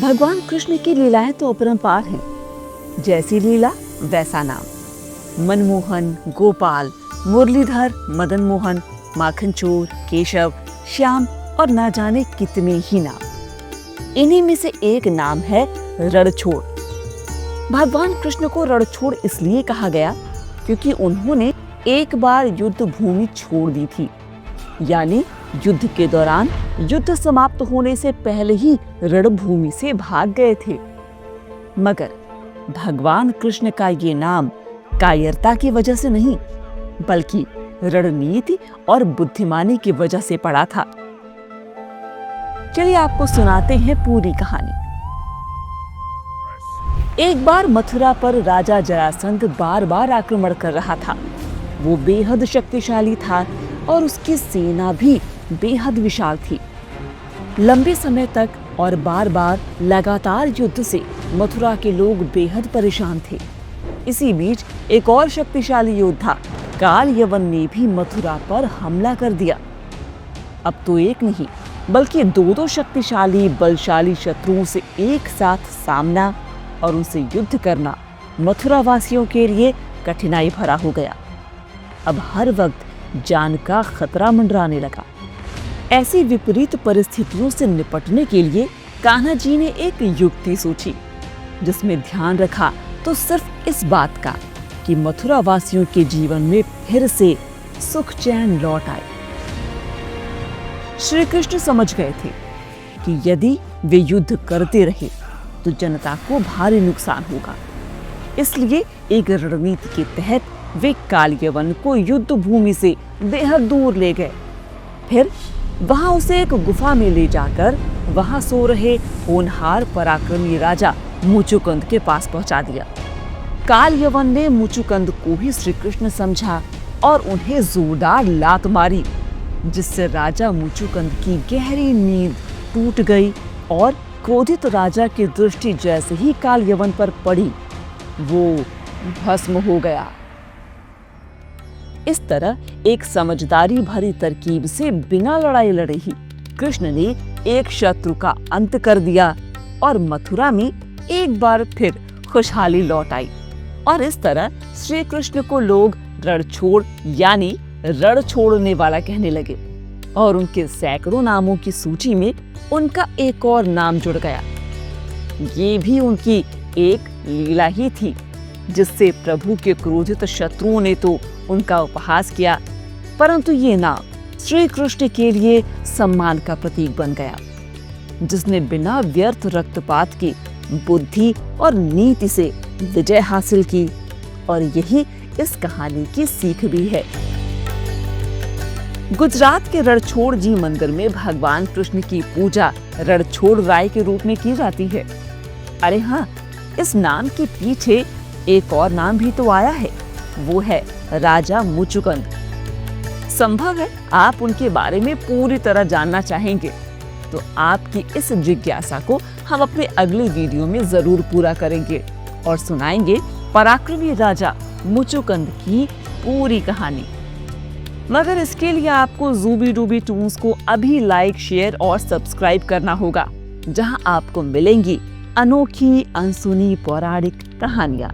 भगवान कृष्ण की लीलाएं तो अपरंपार हैं। जैसी लीला वैसा नाम। मनमोहन, गोपाल, मुरलीधर, मदन मोहन, माखन चोर, केशव, श्याम और ना जाने कितने ही नाम। इन्हीं में से एक नाम है रणछोड़। भगवान कृष्ण को रणछोड़ इसलिए कहा गया क्योंकि उन्होंने एक बार युद्ध भूमि छोड़ दी थी, यानी युद्ध के दौरान युद्ध समाप्त होने से पहले ही रणभूमि से भाग गए थे। मगर भगवान कृष्ण का ये नाम कायरता की वजह से नहीं, बल्कि रणनीति और बुद्धिमानी की वजह से पड़ा था। चलिए आपको सुनाते हैं पूरी कहानी। एक बार मथुरा पर राजा जरासंध बार बार आक्रमण कर रहा था। वो बेहद शक्तिशाली था और उसकी सेना भी बेहद विशाल थी। लंबे समय तक और बार बार लगातार युद्ध से मथुरा के लोग बेहद परेशान थे। इसी बीच एक और शक्तिशाली योद्धा काल यवन ने भी मथुरा पर हमला कर दिया। अब तो एक नहीं बल्कि दो शक्तिशाली बलशाली शत्रुओं से एक साथ सामना और उनसे युद्ध करना मथुरा वासियों के लिए कठिनाई भरा हो गया। अब हर वक्त जान का खतरा मंडराने लगा। ऐसी विपरीत परिस्थितियों से निपटने के लिए कान्हा जी ने एक युक्ति सोची, जिसमें ध्यान रखा तो सिर्फ इस बात का कि मथुरा वासियों के जीवन में फिर से सुख चैन लौट आए। श्री कृष्ण समझ गए थे कि यदि वे युद्ध करते रहे तो जनता को भारी नुकसान होगा। इसलिए एक रणनीति के तहत वे काल यवन को युद्ध भूमि से बेहद दूर ले गए। फिर वहां उसे एक गुफा में ले जाकर वहां सो रहे होनहार पराक्रमी राजा मुचुकुंद के पास पहुंचा दिया। काल यवन ने मुचुकुंद को ही श्री कृष्ण समझा और उन्हें जोरदार लात मारी, जिससे राजा मुचुकुंद की गहरी नींद टूट गई और क्रोधित राजा की दृष्टि जैसे ही काल यवन पर पड़ी, वो भस्म हो गया। इस तरह एक समझदारी भरी तरकीब से बिना लड़ाई लड़े ही कृष्ण ने एक शत्रु का अंत कर दिया और मथुरा में एक बार फिर खुशहाली लौट आई। और इस तरह श्री कृष्ण को लोग रणछोड़ यानी रण छोड़ने वाला कहने लगे और उनके सैकड़ों नामों की सूची में उनका एक और नाम जुड़ गया। ये भी उनकी एक लीला ही थी, जिससे प्रभु के क्रोधित शत्रुओं ने तो उनका उपहास किया, परंतु ये नाम श्री कृष्ण के लिए सम्मान का प्रतीक बन गया, जिसने बिना व्यर्थ रक्तपात के बुद्धि और नीति से विजय हासिल की। और यही इस कहानी की सीख भी है। गुजरात के रणछोड़ जी मंदिर में भगवान कृष्ण की पूजा रणछोड़ राय के रूप में की जाती है। अरे हाँ, इस नाम के पीछे एक और नाम भी तो आया है, वो है राजा मुचुकुंद। संभव है आप उनके बारे में पूरी तरह जानना चाहेंगे, तो आपकी इस जिज्ञासा को हम अपने अगले वीडियो में जरूर पूरा करेंगे और सुनाएंगे पराक्रमी राजा मुचुकुंद की पूरी कहानी। मगर इसके लिए आपको ज़ूबी डूबी टून्स को अभी लाइक, शेयर और सब्सक्राइब करना होगा, जहां आपको मिलेंगी अनोखी अनसुनी पौराणिक कहानियां।